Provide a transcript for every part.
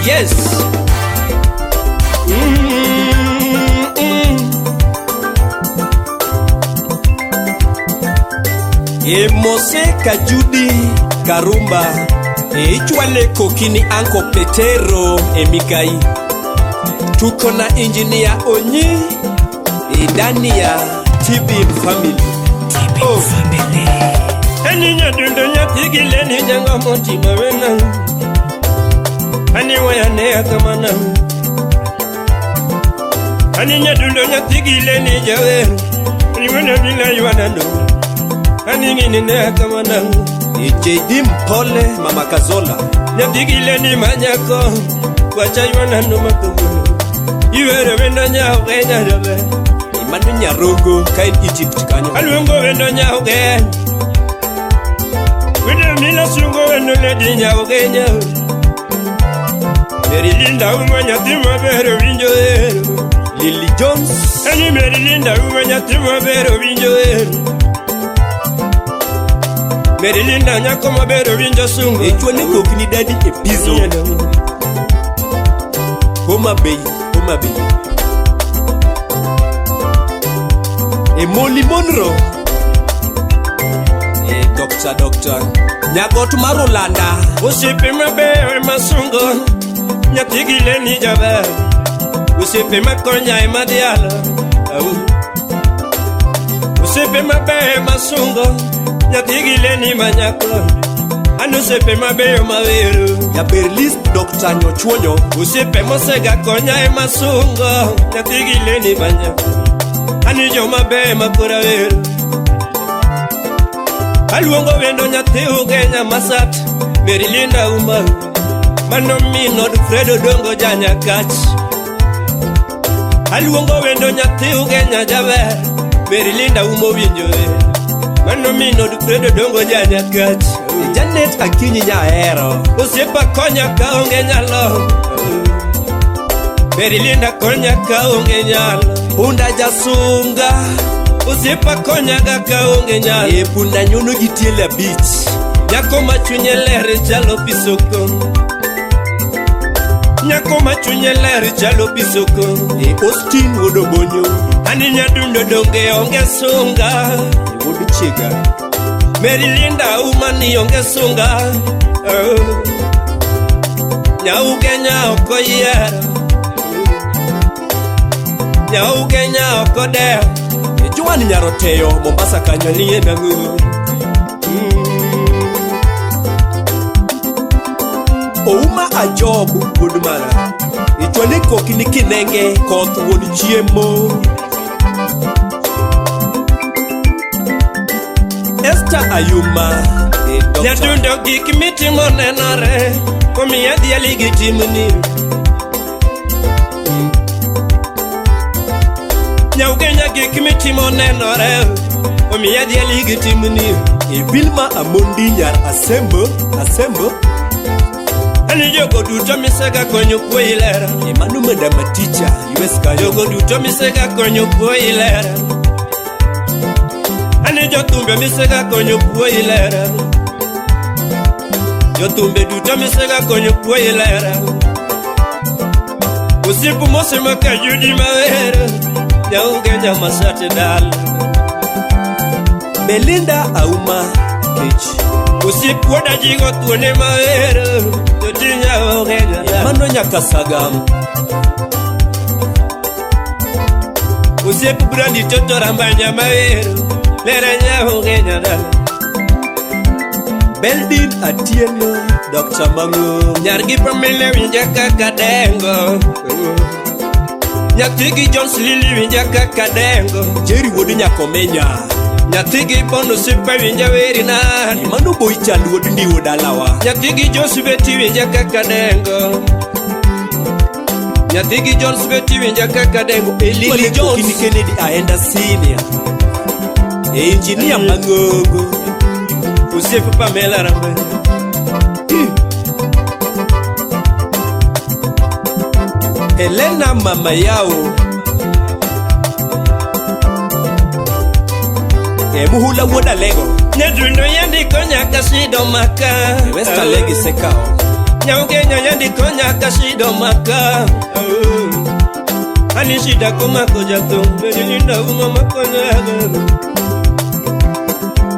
Yes. Mose Kajudi Karumba Ichwale Kokini Anko Petero Mikai. Tuko na engineer Onyi Dania TB family. Family. Aninya dundonya tigile ni janga moti mawena. Aniwaya ne akamana. Aninya dundonya tigile ni jawe. Aniwena bila yuanando. Aningini ne akamana. JD Mpole Mama Kazola. Nyatigile ni manyako. Wacha yuanando makumu. Iwere wenda nyao kenya jabe. Imanu nyarongo kain Egypt kanyo. Alungo wenda nyao kenya. Wenda mila sungo wenda ledi nyao kenya. Mary Linda umanya tima bero winjo ero. Lily Jones. Ani Mary Linda umanya tima bero winjo ero. Mary Linda nyako mabero winjo sungo. Echwani kokini daddy epizo. Homa Bay. Molly Monroe. Doctor Nyagot Marolanda. Usipe mabe masungo. Nyatigile ni jabe. Usipe makonya emadiala. Usipe mabe masungo. Nyatigile ni manyako. Anusepe mabe mawero. Ya Berlis Dr. Nyochwonyo. Usipe mosega konya emasungo. Nyatigile ni manyako. Anijo mabe makura wero. Aluongo wendo nyati ugenya masat. Mary Linda uma. Mano minod Fredo dongo janya kach. Aluongo wendo nyati ugenya jabe. Mary Linda umo winjo we. Mano minod Fredo dongo janya kach. Janet Akinyi nyaero. Usiepa konya ka onge nyalo. Mary Linda konya ka onge nyalo. Punda jasunga. Usiepa konya ka onge nyalo. Punda nyono gitiele beach. Nyako machunye lere chalo pisoko. Nyako machunye lere chalo pisoko. Austin Wodobonyo. Ani nyadundo donge onge sunga. Wodu chiga. Mary Linda umani onge sunga. Nyauge nyako yera. Nyauge nyako deo. Juani Nyaroteyo Mombasa kanyo niye nangu. Ouma Ajobu Gudumara. Ichwani kokini kinenge koth wod chiemo. Esther Ayuma. Nyadundo gikimiti monenore. Komiya dhiali gitimuni. Nyaugenya gikimiti monenore. Komiya dhiali gitimuni. Vilma Amondi nyar Asembo. Ani jogo duto misega konyo kuilera. Manu madama teacher US kanyo. Jogo duto misega konyo kuilera. Ani jotumbe misega konyo kuilera. Jotumbe duto misega konyo kuilera. Usipu mose makajudi mawere. Nyaugenya masate dala. Belinda Auma Kechi. Usipu wada jigo tuone mawere. Jotinya ogenya mano nyakasagam. Usipu brandi toto rambanya mawere. Lera nya ogenya dala. Beldin Atieno Dr. Mangu. Nyargi pamele winjaka kadengo. Nyatigi Jones Lili winjaka kadengo. Jerry Wodu nyakomenya. Nyatigi Bono sipa winja weri nani. Manu boy chandu Wodu ndi wodalawa. Nyatigi Jones beti winjaka kadengo. Nyatigi Jones beti winjaka kadengo. Lili Jones Kini Kennedy aenda senior. Engineer Mangogo. Usifu Pamela Rambe. Helena mama yao. Muhula wuoda lego Nyadundo yandi konya kasido maka Westa legi sekao Nyaugenya yandi konya kasido maka Ani shida kumako jato Mejilinda uma makonya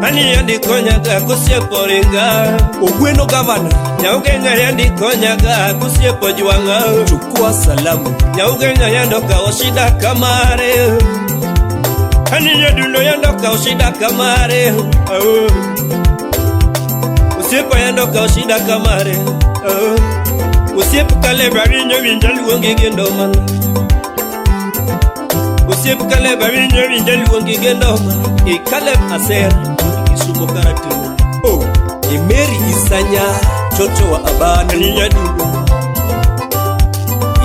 Ani yandi konya ga kusie poringa Ogweno governor Nyaugenya yandi konya ga kusie pojuanga Chukua salamu Nyaugenya yandoka oshida kamare Ani nyadundo yandoka oshida kamare Usiepo yandoka oshida kamare Usiepo kale barinyo winjali wongi gendoma Usiepo kale barinyo winjali wongi gendoma Ikale aser Kisumo karatu Oh Imeri Isanya Chocho wa Abana Ani nyadundo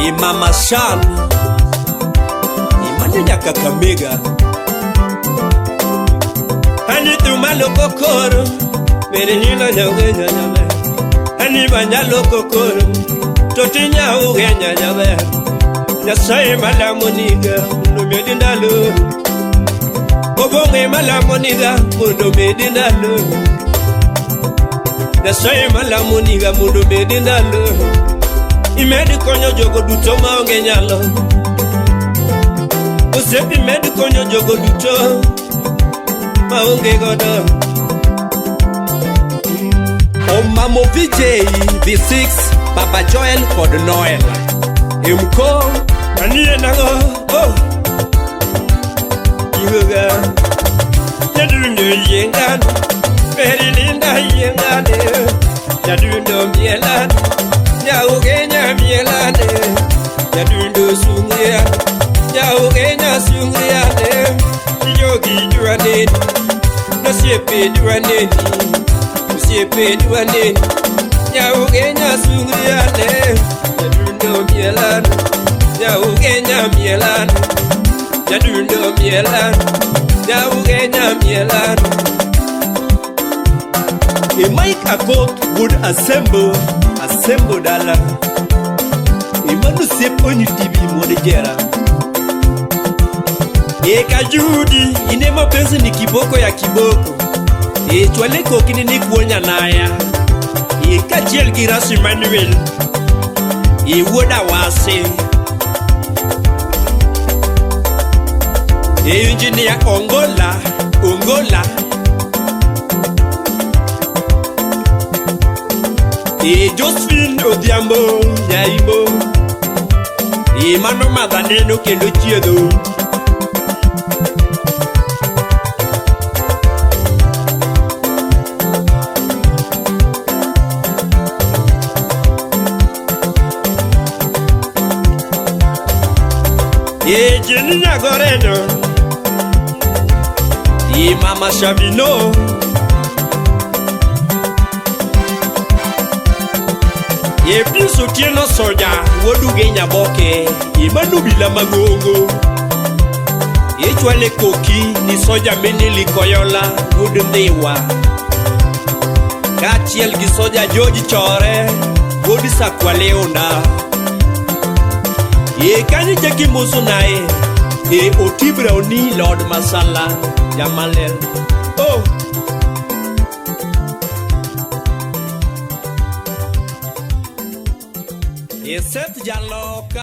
Imama Shan Imani nyaka Kamega Ani tumalo kokoro Mere nila nyawenya nyame Ani banyalo kokoro Toti nyawenya nyame Nyasaye malamoniga Mundo medindalo Obonge malamoniga Mundo medindalo Nyasaye malamoniga Mundo medindalo Imedi konyo jogo duto maonge nyalo Osepi medi konyo jogo duto maonge godo Omamo VJ V6 Baba Joel kod Noel Imko Aniye nango Yuga Nyadundo yengan Peri linda yengane Nyadundo mielan Nyaugenya mielane Nyadundo sungria Nyaugenya sungriane Yogi duaneni Nasiepe duaneni Usiepe duaneni Nyaugenya sungriane Nyadundo mielan Nyaugenya mielan Nyadundo mielan Nyaugenya mielan A Mike Akot would assemble dala Imanu sep onyu TV modejera Eka Judy Ine mapenzi ni kiboko ya kiboko Chwale kokini ni kuonya naya Eka Jiel Girasi Manuel Woda wase Engineer Ongola Josephine Odhiambo Nyaimbo Mano madhaneno kendo chiedho Jeni Nyagoreno Mama Shabino Piso tieno soja Woduge Nyaboke Imanu bila magongo Chwale koki ni soja Menili Koyola Wodundewa Kachiel gi soja George Chore Wodi Sakwaleona Kanyi cheki musu nae Otibra oni Lord Masala Jamalel Oh Seth Jaloka